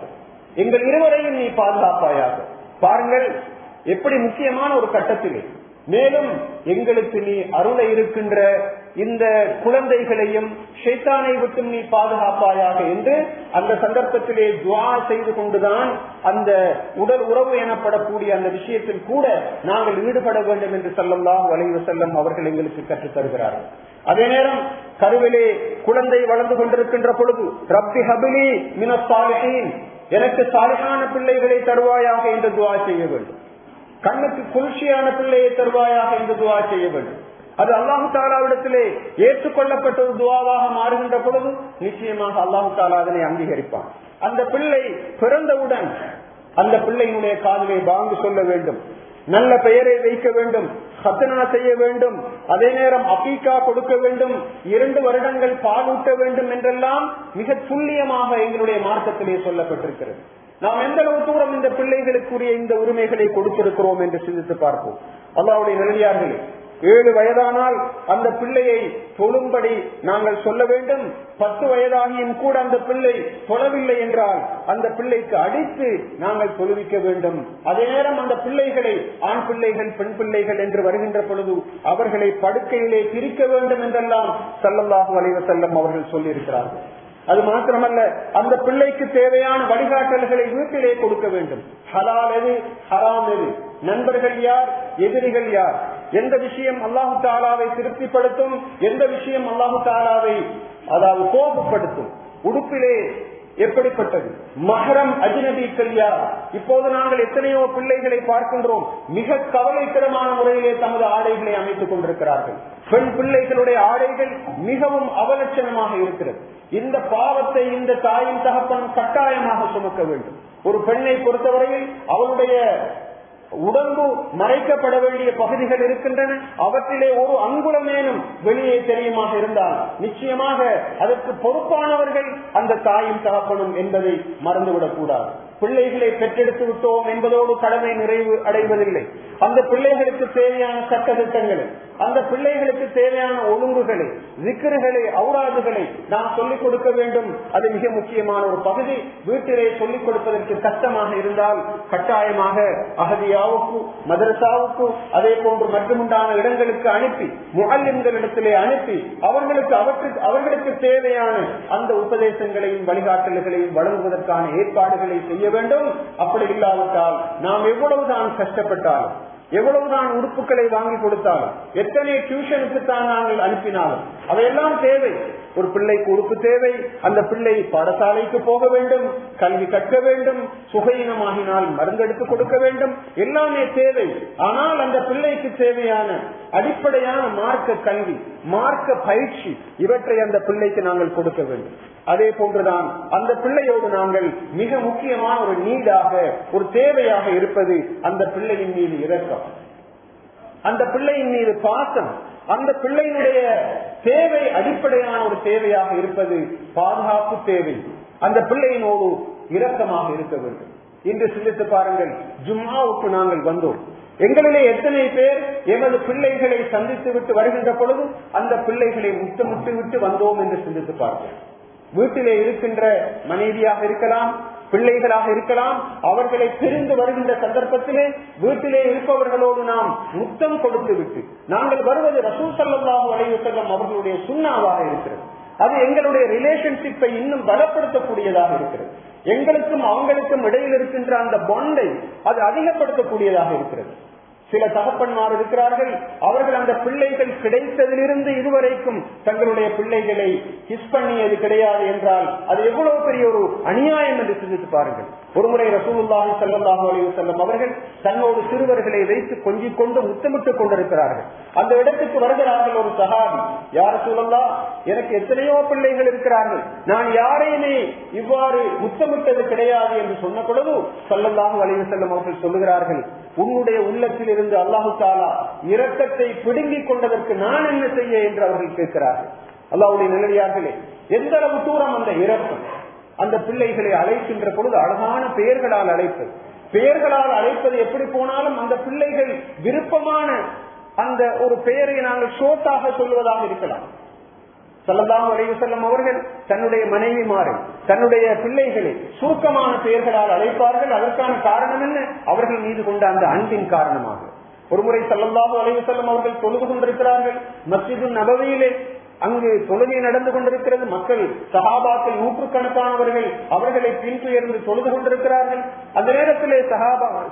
எங்கள் இருவரையும் நீ பாதுகாப்பாயாக. பாருங்கள் எப்படி முக்கியமான ஒரு கட்டத்திலே, மேலும் எங்களுக்கு நீ அருளை இருக்கின்ற இந்த குழந்தைகளையும் ஷைத்தானை விட்டு நீ பாதுகாப்பாயாக என்று அந்த சந்தர்ப்பத்திலே துஆ செய்து கொண்டுதான் அந்த உடல் உறவு எனப்படக்கூடிய அந்த விஷயத்தில் கூட நாங்கள் ஈடுபட வேண்டும் என்று ஸல்லல்லாஹு அலைஹி வஸல்லம் அவர்கள் எங்களுக்கு கற்றுத் தருகிறார்கள். அதே நேரம் கருவிலே குழந்தை வளர்ந்து கொண்டிருக்கின்ற பொழுது ரப்பி ஹபிலி மினஸ் சாலிஹீன், எனக்கு சாலிஹான பிள்ளைகளை தருவாயாக என்று துஆ செய்ய வேண்டும். கண்ணுக்கு குளிர்ச்சியான பிள்ளையை தருவாயாக என்று துஆ செய்ய வேண்டும். அது அல்லாஹு தஆலாவிடத்திலே ஏற்றுக்கொள்ளப்பட்ட ஒரு துஆவாக மாறுகின்ற பொழுது நிச்சயமாக அல்லாஹு தஆலா அதனை அங்கீகரிப்பான். அந்த பிள்ளை பிறந்தவுடன் அந்த பிள்ளையினுடைய காதிலே பாங்கு சொல்ல வேண்டும், நல்ல பெயரை வைக்க வேண்டும், ஹத்னா செய்ய வேண்டும், அதே நேரம் அகீகா கொடுக்க வேண்டும், 2 வருடங்கள் பாலூட்ட வேண்டும் என்றெல்லாம் மிக துல்லியமாக எங்களுடைய மார்க்கத்திலே சொல்லப்பட்டிருக்கிறது. நாம் எந்த அளவு தூரம் இந்த பிள்ளைகளுக்குரிய இந்த உரிமைகளை கொடுத்திருக்கிறோம் என்று சிந்தித்து பார்ப்போம். அல்லாஹ்வுடைய நல்லடியார்களே, 7 வயதானால் அந்த பிள்ளையை தொழும்படி நாங்கள் சொல்ல வேண்டும். 10 வயதாகியும் கூட அந்த பிள்ளை தொழவில்லை என்றால் அந்த பிள்ளைக்கு அடித்து நாங்கள் தொழுவிக்க வேண்டும். அதே நேரம் அந்த பிள்ளைகளை ஆண் பிள்ளைகள் பெண் பிள்ளைகள் என்று வருகின்ற பொழுது அவர்களை படுக்கையிலே பிரிக்க வேண்டும் என்றெல்லாம் ஸல்லல்லாஹு அலைஹி வஸல்லம் அவர்கள் சொல்லியிருக்கிறார்கள். அது மாத்திரமல்ல, அந்த பிள்ளைக்கு தேவையான வழிகாட்டல்களை வீட்டிலே கொடுக்க வேண்டும். ஹலால் எது, ஹராம் எது, நண்பர்கள் யார், எதிரிகள் யார், எந்த விஷயம் அல்லாஹு தஆலாவை திருப்திப்படுத்தும், எந்த விஷயம் அல்லாஹு தஆலாவை அதாவது கோபப்படுத்தும், உடுப்பிலே எப்படிப்பட்டது, மஹரம் அஜ்னபிகள் யார். இப்போது நாங்கள் எத்தனையோ பிள்ளைகளை பார்க்கின்றோம், மிக கவலைக்கிடமான முறையிலே தமது ஆடைகளை அமைத்துக் கொண்டிருக்கிறார்கள். பெண் பிள்ளைகளுடைய ஆடைகள் மிகவும் அவலட்சணமாக இருக்கிறது. இந்த பாவத்தை இந்த தாயின் தகப்பன் கட்டாயமாக சுமக்க வேண்டும். ஒரு பெண்ணை பொறுத்தவரையில் அவளுடைய உடம்பு மறைக்கப்பட வேண்டிய பகுதிகள் இருக்கின்றன. அவற்றிலே ஒரு அங்குலமேனும் வெளியே தெரியுமாக இருந்தால் நிச்சயமாக அதற்கு பொறுப்பானவர்கள் அந்த தாயும் தகப்பனும் என்பதை மறந்துவிடக் கூடாது. பிள்ளைகளை பெற்றெடுத்து விட்டோம் என்பதோடு கடமை நிறைவு அடைவதில்லை. அந்த பிள்ளைகளுக்கு தேவையான சட்ட திட்டங்களை, அந்த பிள்ளைகளுக்கு தேவையான ஒழுங்குகளை, திக்ருகளை, ஔராதுகளை நாம் சொல்லிக் கொடுக்க வேண்டும். அது மிக முக்கியமான ஒரு பகுதி. வீட்டிலே சொல்லிக் கொடுப்பதற்கு கஷ்டமாக இருந்தால் கட்டாயமாக அஹதியாவுக்கு, மதரசாவுக்கு, அதே போன்று மற்றுமுண்டான இடங்களுக்கு அனுப்பி, முஅல்லிம்களிடத்திலே அனுப்பி அவர்களுக்கு தேவையான அந்த உபதேசங்களையும் வழிகாட்டல்களையும் வழங்குவதற்கான ஏற்பாடுகளை செய்ய வேண்டும். அப்படி இல்லாவிட்டால் நாம் எவ்வளவுதான் கஷ்டப்பட்டாலும், எவ்வளவுதான் உடுப்புகளை வாங்கி கொடுத்தாலும், எத்தனை டியூஷனுக்கு தான் நாங்கள் அனுப்பினாலும் அவையெல்லாம் தேவை. ஒரு பிள்ளைக்கு உடுப்பு தேவை, அந்த பிள்ளை பாடசாலைக்கு போக வேண்டும், கல்வி கற்க வேண்டும், சுகையினமாகினால் மருந்தெடுத்து கொடுக்க வேண்டும், எல்லாமே தேவை. ஆனால் அந்த பிள்ளைக்கு தேவையான அடிப்படையான மார்க்க கல்வி, மார்க்க பயிற்சி, இவற்றை அந்த பிள்ளைக்கு நாங்கள் கொடுக்க வேண்டும். அதே போன்றுதான் அந்த பிள்ளையோடு நாங்கள் மிக முக்கியமான ஒரு நீடாக, ஒரு தேவையாக இருப்பது அந்த பிள்ளையின் மீது இரக்கம், அந்த பிள்ளையின் மீது பாசம். அந்த பிள்ளையினுடைய தேவை, அடிப்படையான ஒரு தேவையாக இருப்பது பாதுகாப்பு தேவை. அந்த பிள்ளையினோடு இரக்கமாக இருக்க வேண்டும். இன்று சிந்தித்து பாருங்கள், ஜும்ஆவுக்கு நாங்கள் வந்தோம். எங்களிலே எத்தனை பேர் எமது பிள்ளைகளை சந்தித்து விட்டு வருகின்ற பொழுது அந்த பிள்ளைகளை முத்தமிட்டு விட்டு வந்தோம் என்று சிந்தித்து பாருங்கள். வீட்டிலே இருக்கின்ற மனைவியாக இருக்கலாம், பிள்ளைகளாக இருக்கலாம், அவர்களை பிரிந்து வருகின்ற சந்தர்ப்பத்திலே வீட்டிலே இருப்பவர்களோடு நாம் முத்தம் கொடுத்து விட்டு நாங்கள் வருவது ரசூல் ஸல்லல்லாஹு அலைஹி வஸல்லம் அவர்களுடைய சுன்னாவாக இருக்கிறது. அது எங்களுடைய ரிலேஷன்ஷிப்பை இன்னும் பலப்படுத்தக்கூடியதாக இருக்கிறது. எங்களுக்கும் அவங்களுக்கும் இடையில் இருக்கின்ற அந்த பாண்டை அது அதிகப்படுத்தக்கூடியதாக இருக்கிறது. சில தகப்பன்மார் இருக்கிறார்கள், அவர்கள் அந்த பிள்ளைகள் கிடைத்ததிலிருந்து இதுவரைக்கும் தங்களுடைய பிள்ளைகளை கிஸ் பண்ணியது கிடையாது என்றால் அது எவ்வளவு பெரிய ஒரு அநியாயம் என்று சிந்தித்து பாருங்கள். ஒருமுறை ரசூலுல்லாஹி ஸல்லல்லாஹு அலைஹி வஸல்லம் அவர்கள் தன்னோடு சிறுவர்களை வைத்து கொஞ்சிக் கொண்டு முத்தமிட்டுக் கொண்டிருக்கிறார்கள். அந்த இடத்துக்கு வருகிறார்கள் ஒரு சஹாபி, யா ரசூலல்லாஹ், எனக்கு எத்தனையோ பிள்ளைகள் இருக்கிறார்கள், நான் யாரையுமே இவ்வாறு முத்தமிட்டது கிடையாது என்று சொன்ன பொழுது ஸல்லல்லாஹு அலைஹி வஸல்லம் அவர்கள் சொல்லுகிறார்கள், உன்னுடைய உள்ளத்தில் இருந்து அல்லாஹு தஆலா இரக்கத்தை பிடுங்கிக் கொண்டதற்கு நான் என்ன செய்ய என்று அவர்கள் கேட்கிறார்கள். அல்லாஹ்வுடைய நல்லடியார்களே, எந்த அளவு தூரம் அந்த இரக்கம். அந்த பிள்ளைகளை அழைக்கின்ற பொழுது அழகான பெயர்களால் அழைப்பது, பெயர்களால் அழைப்பது எப்படி போனாலும் அந்த பிள்ளைகள் விருப்பமான அந்த ஒரு பெயரை நாங்கள் ஷோட்டாக சொல்வதாக இருக்கலாம். ஸல்லல்லாஹு அலைஹி வஸல்லம் அவர்கள் தன்னுடைய மனைவிமாரை, தன்னுடைய பிள்ளைகளை சுருக்கமான பெயர்களால் அழைப்பார்கள். அதற்கான காரணம் என்ன? அவர்கள் மீது கொண்ட அந்த அன்பின் காரணமாக. ஒருமுறை ஸல்லல்லாஹு அலைஹி வஸல்லம் அவர்கள் தொழுது கொண்டிருக்கிறார்கள் மஸ்ஜிது நபவியிலே. அங்கு தொழுகை நடந்து கொண்டிருக்கிறது. மக்கள், சஹாபாக்கள் நூற்றுக்கணக்கானவர்கள் அவர்களை பின்துயர்ந்து தொழுது கொண்டிருக்கிறார்கள். அந்த நேரத்திலே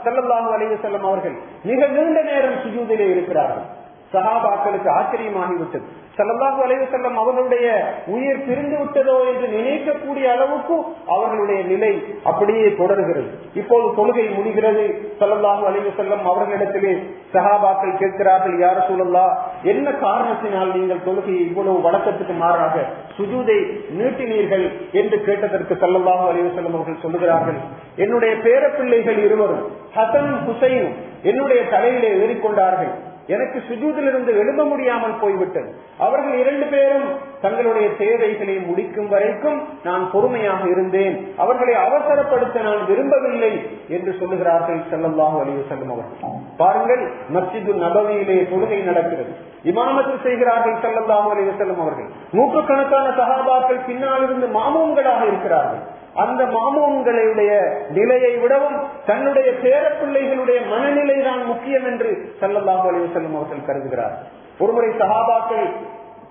ஸல்லல்லாஹு அலைஹி வஸல்லம் அவர்கள் மிக நீண்ட நேரம் சுஜூதிலே இருக்கிறார்கள். சஹாபாக்களுக்கு ஆச்சரியமாகிவிட்டது. ஸல்லல்லாஹு அலைஹி வஸல்லம் அவர்களுடைய உயிர் பிரிந்து விட்டதோ என்று நினைக்கக்கூடிய அளவுக்கு அவர்களுடைய நிலை அப்படியே தொடர்கிறது. இப்போது தொழுகை முடிகிறது. ஸல்லல்லாஹு அலைஹி வஸல்லம் அவர்களிடத்திலே சஹாபாக்கள் கேட்கிறார்கள், யா ரசூலல்லாஹ், என்ன காரணத்தினால் நீங்கள் தொழுகையை இவ்வளவு வழக்கத்துக்கு மாறாக சுஜூதை நீட்டினீர்கள் என்று கேட்டதற்கு ஸல்லல்லாஹு அலைஹி வஸல்லம் அவர்கள் சொல்லுகிறார்கள், என்னுடைய பேரப்பிள்ளைகள் இருவரும் ஹசன் ஹுசைனும் என்னுடைய தலையிலே ஏறிக்கொண்டார்கள். எனக்கு சுஜூதிலிருந்து எழும்ப முடியாமல் போய்விட்டது. அவர்கள் 2 பேரும் தங்களுடைய தேவைகளை முடிக்கும் வரைக்கும் நான் பொறுமையாக இருந்தேன், அவர்களை அவசரப்படுத்த நான் விரும்பவில்லை என்று சொல்லுகிறார்கள் ஸல்லல்லாஹு அலைஹி வஸல்லம் அவர்கள். பாருங்கள், மஸ்ஜிது நபவியிலே தொழுகை நடக்கிறது, இமாமத்து செய்கிறார்கள் ஸல்லல்லாஹு அலைஹி வஸல்லம் அவர்கள். நூற்றுக்கணக்கான சஹாபாக்கள் பின்னால் இருந்து மாமூம்களாக இருக்கிறார்கள். அந்த மாமூம்களுடைய நிலையை விடவும் தன்னுடைய பேரப்பிள்ளைகளுடைய மனநிலை தான் முக்கியம் என்று ஸல்லல்லாஹு அலைஹி வஸல்லம் அவர்கள் கருதுகிறார்கள். ஒருமுறை சஹாபாக்கள்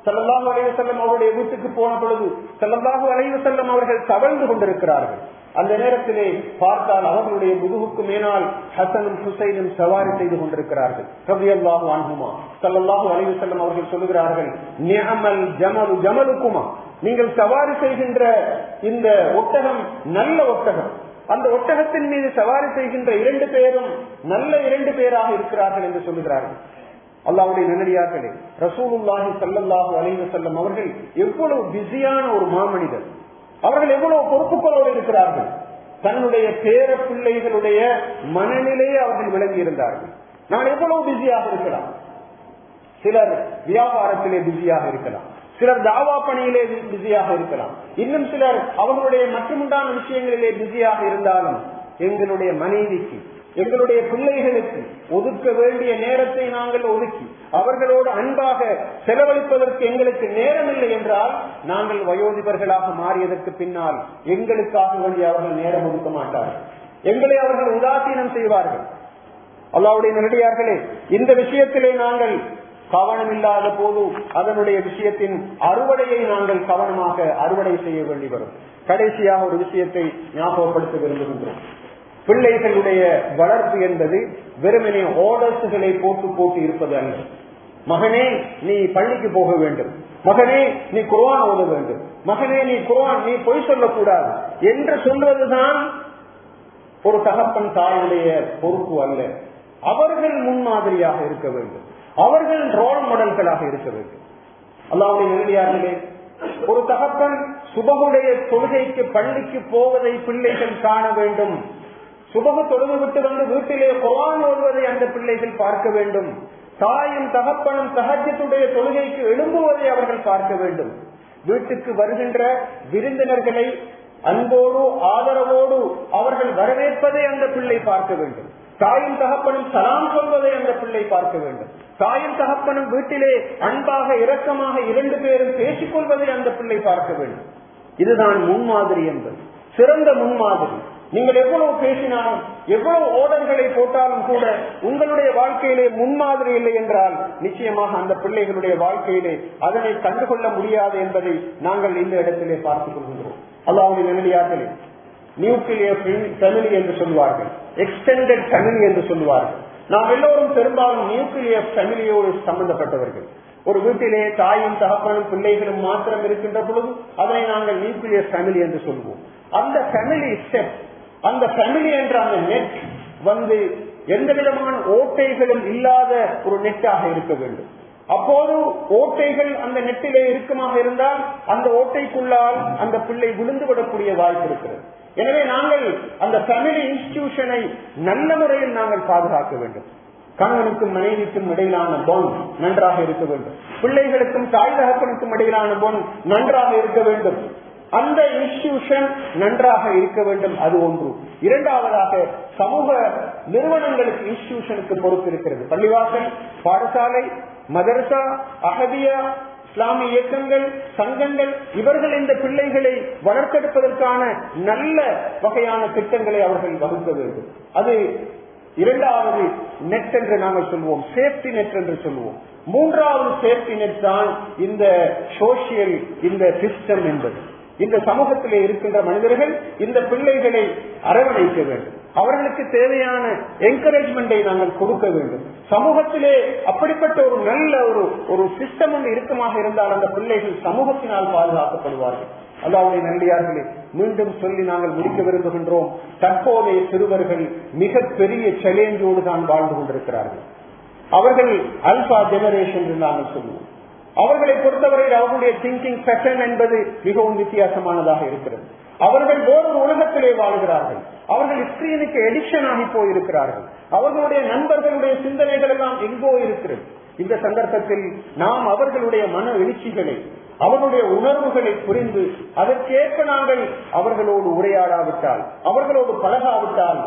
ஸல்லல்லாஹு அலைஹி வஸல்லம் அவருடைய வீட்டுக்கு போன பொழுது ஸல்லல்லாஹு அலைஹி வஸல்லம் அவர்கள் தவழ்ந்து கொண்டிருக்கிறார்கள். அந்த நேரத்திலே பார்த்தால் அவர்களுடைய முதுகுக்கு மேலால் ஹசனும் ஹுசைனும் சவாரி செய்து கொண்டிருக்கிறார்கள் ரலியல்லாஹு அன்ஹுமா. ஸல்லல்லாஹு அலைஹி வஸல்லம் அவர்கள் சொல்லுகிறார்கள், நிஅமல் ஜமலு ஜமலுக்குமா, நீங்கள் சவாரி செய்கின்ற இந்த ஒட்டகம் நல்ல ஒட்டகம், அந்த ஒட்டகத்தின் மீது சவாரி செய்கின்ற 2 பேரும் நல்ல 2 பேராக இருக்கிறார்கள் என்று சொல்லுகிறார்கள். அல்லாஹ்வுடைய நல்லடியார்களே, ரசூலுல்லாஹி ஸல்லல்லாஹு அலைஹி வஸல்லம் அவர்கள் எவ்வளவு பிஸியான ஒரு மாமனிதர், அவர்கள் எவ்வளவு பொறுப்புகளோடு இருக்கிறார்கள். தன்னுடைய பேர பிள்ளைகளுடைய மனநிலையை அவர்கள் விளங்கி இருந்தார்கள். நான் எவ்வளவு பிஸியாக இருக்கலாம், சிலர் வியாபாரத்திலே பிஸியாக இருக்கலாம், சிலர் தாவா பணியிலே பிஸியாக இருக்கலாம், இன்னும் சிலர் அவர்களுடைய மற்றுமுண்டான விஷயங்களிலே பிஸியாக இருந்தாலும் எங்களுடைய மனைவிக்கு, எங்களுடைய பிள்ளைகளுக்கு ஒதுக்க வேண்டிய நேரத்தை நாங்கள் ஒதுக்கி அவர்களோடு அன்பாக செலவழிப்பதற்கு எங்களுக்கு நேரம் இல்லை என்றால், நாங்கள் வயோதிபர்களாக மாறியதற்கு பின்னால் எங்களுக்காக வேண்டிய அவர்கள் நேரம் ஒதுக்க மாட்டார்கள், எங்களை அவர்கள் உதாசீனம் செய்வார்கள். அல்லாஹ்வுடைய நல்லடியார்களே, இந்த விஷயத்திலே நாங்கள் கவனம் இல்லாத போது அதனுடைய விஷயத்தின் அறுவடையை நாங்கள் கவனமாக அறுவடை செய்ய வேண்டி வரும். கடைசியாக ஒரு விஷயத்தை ஞாபகப்படுத்த விரும்புகின்றோம். பிள்ளைகளுடைய வளர்ப்பு என்பது வெறுமனே ஆர்டர்ஸ்களை போட்டு இருப்பது அல்ல. மகனே நீ பள்ளிக்கு போக வேண்டும், மகனே நீ குர்ஆன் ஓத வேண்டும், மகனே நீ பொய் சொல்லக்கூடாது என்று சொல்வதுதான் ஒரு தகப்பன் தாயுடைய பொறுப்பு அல்ல. அவர்கள் முன்மாதிரியாக இருக்க வேண்டும், அவர்கள் ரோல் மாடல்களாக இருக்க வேண்டும். அல்லாஹ்வுடைய நல்லடியார்களே, ஒரு தகப்பன் சுபகுடைய தொழுகைக்கு பள்ளிக்கு போவதை பிள்ளைகள் காண வேண்டும், சுபகு தொழுது விட்டு வந்து வீட்டிலே குர்ஆன் ஓதுவதை அந்த பிள்ளைகள் பார்க்க வேண்டும், தாயும் தகப்பனும் தஹஜ்ஜுடைய தொழுகைக்கு எழும்புவதை அவர்கள் பார்க்க வேண்டும், வீட்டுக்கு வருகின்ற விருந்தினர்களை அன்போடு ஆதரவோடு அவர்கள் வரவேற்பதை அந்த பிள்ளை பார்க்க வேண்டும், தாயும் தகப்பனும் சலாம் சொல்வதை அந்த பிள்ளை பார்க்க வேண்டும், தாயும் தகப்பனும் வீட்டிலே அன்பாக இரக்கமாக 2 பேரும் பேசிக் கொள்வதை அந்த பிள்ளை பார்க்க வேண்டும். இதுதான் முன்மாதிரி என்பது, சிறந்த முன்மாதிரி. நீங்கள் எவ்வளவு பேசினாலும் எவ்வளவு ஓடர்களை போட்டாலும் கூட உங்களுடைய வாழ்க்கையிலே முன்மாதிரி இல்லை என்றால் நிச்சயமாக அந்த பிள்ளைகளுடைய வாழ்க்கையிலே அதனை கண்டுகொள்ள முடியாது என்பதை நாங்கள் இந்த இடத்திலே பார்த்துக் கொள்கின்றோம். அல்லாஹ்வுடைய நல்லடியார்களே, நியூக்ளியர் ஃபேமிலி என்று சொல்வார்கள், எக்ஸ்டெண்டட் ஃபேமிலி என்று சொல்வார்கள். நாம் எல்லோரும் பெரும்பாலும் நியூக்ளியர் ஃபேமிலியோடு சம்பந்தப்பட்டவர்கள். ஒரு வீட்டிலே தாயும் தகப்பனும் பிள்ளைகளும் மாத்திரம் இருக்கின்ற பொழுது அதனை நாங்கள் நியூக்ளியர் ஃபேமிலி என்று சொல்வோம். அந்த ஃபேமிலி ஸ்டெப், அந்த ஃபேமிலி என்ற அந்த நெட் வந்து எந்த விதமான ஓட்டைகளும் இல்லாத ஒரு நெட்டாக இருக்க வேண்டும். அப்போது ஓட்டைகள் அந்த நெட்டிலே இருக்குமாக இருந்தால் அந்த ஓட்டைக்குள்ளால் அந்த பிள்ளை விழுந்துவிடக்கூடிய வாய்ப்பு இருக்கிறது. எனவே நாங்கள் அந்த ஃபேமிலி இன்ஸ்டிடியூஷனை நல்ல முறையில் நாங்கள் பாதுகாக்க வேண்டும். கணவனுக்கும் மனைவிக்கும் இடையிலான பாண்ட் நன்றாக இருக்க வேண்டும், பிள்ளைகளுக்கும் தாய் தகப்பனுக்கும் இடையிலான பாண்ட் நன்றாக இருக்க வேண்டும், அந்த இன்ஸ்டிடியூஷன் நன்றாக இருக்க வேண்டும். அது ஒன்று. இரண்டாவதாக, சமூக நிறுவனங்களுக்கு இன்ஸ்டிடியூஷனுக்கு பொறுப்பு இருக்கிறது. பள்ளிவாசல், பாடசாலை, மதரசா, அஹதியா, இஸ்லாமிய இயக்கங்கள், சங்கங்கள், இவர்கள் இந்த பிள்ளைகளை வளர்த்தெடுப்பதற்கான நல்ல வகையான திட்டங்களை அவர்கள் வகுக்க வேண்டும். அது இரண்டாவது நெட் என்று நாங்கள் சொல்வோம், சேஃப்டி நெட் என்று சொல்வோம். மூன்றாவது சேஃப்டி நெட் தான் இந்த சோசியல், இந்த சிஸ்டம் என்பது. இந்த சமூகத்திலே இருக்கின்ற மனிதர்கள் இந்த பிள்ளைகளை அரவணைக்க வேண்டும், அவர்களுக்கு தேவையான என்கரேஜ்மெண்டை நாங்கள் கொடுக்க வேண்டும். சமூகத்திலே அப்படிப்பட்ட ஒரு நல்ல ஒரு சிஸ்டம் ஒன்று இருக்குமாக இருந்தால் அந்த பிள்ளைகள் சமூகத்தினால் பாதுகாக்கப்படுவார்கள். அல்லாஹ்வுடைய நல்லடியார்களே, மீண்டும் சொல்லி நாங்கள் முடிக்க விரும்புகின்றோம். தற்போதைய சிறுவர்கள் மிகப்பெரிய சேலஞ்சோடு தான் வாழ்ந்து கொண்டிருக்கிறார்கள். அவர்கள் அல்பா ஜெனரேஷன் என்று நாங்கள் சொல்லுவோம். அவர்களை பொறுத்தவரையில் அவர்களுடைய திங்கிங் பேட்டர்ன் என்பது மிகவும் வித்தியாசமானதாக இருக்கிறது. அவர்கள் வேறொரு உலகத்திலே வாழ்கிறார்கள். அவர்கள் ஸ்கிரீனுக்கு எடிக்ஷன் ஆகி போயிருக்கிறார்கள். அவர்களுடைய நண்பர்களுடைய சிந்தனைகள் எல்லாம் எங்கோ இருக்கிறது. இந்த சந்தர்ப்பத்தில் நாம் அவர்களுடைய மன எழுச்சிகளை, அவர்களுடைய உணர்வுகளை புரிந்து அதற்கேற்ப நாங்கள் அவர்களோடு உரையாடாவிட்டால், அவர்களோடு பழகாவிட்டால்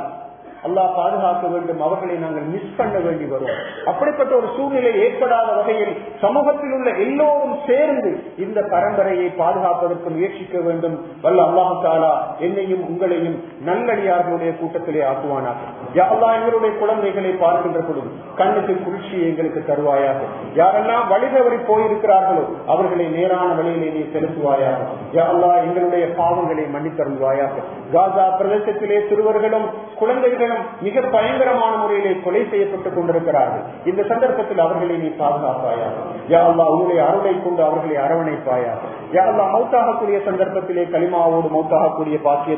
அல்லாஹ் பாதுகாக்க வேண்டும், அவர்களை நாங்கள் மிஸ் பண்ண வேண்டி வரும். அப்படிப்பட்ட ஒரு சூழ்நிலை ஏற்படாத வகையில் சமூகத்தில் உள்ள எல்லோரும் சேர்ந்து இந்த பரம்பரையை பாதுகாப்பதற்கு முயற்சிக்க வேண்டும். வல்ல அல்லாஹ் தஆலா என்னையும் உங்களையும் நல்லடியார்களுடைய கூட்டத்திலே ஆக்குவானாக. யா அல்லாஹ், எங்களுடைய குழந்தைகளை பார்க்கின்ற பொழுது கண்ணுக்கு குளிர்ச்சியை எங்களுக்கு தருவாயாக. யாரெல்லாம் வழிதவறி போயிருக்கிறார்களோ அவர்களை நேரான வழியிலே நீ செலுத்துவாயாக. யா அல்லாஹ், எங்களுடைய பாவங்களை மன்னித்தருள்வாயாக. காசா பிரதேசத்திலே சிறுவர்களும் குழந்தைகள் மிக பயங்கரமான முறையிலே கொலை செய்யப்பட்டுக் கொண்டிருக்கிறார்கள். இந்த சந்தர்ப்பத்தில் அவர்களை நீ பாதுகாப்பாயாக. யா அல்லாஹ், உன்னுடைய அருளை கொண்டு அவர்களை அரவணைப்பாயாக. யா அல்லாஹ், மௌத்தாகக்கூடிய சந்தர்ப்பத்திலே கலிமாவோடு மௌத்தாகக்கூடிய பாக்கியத்தை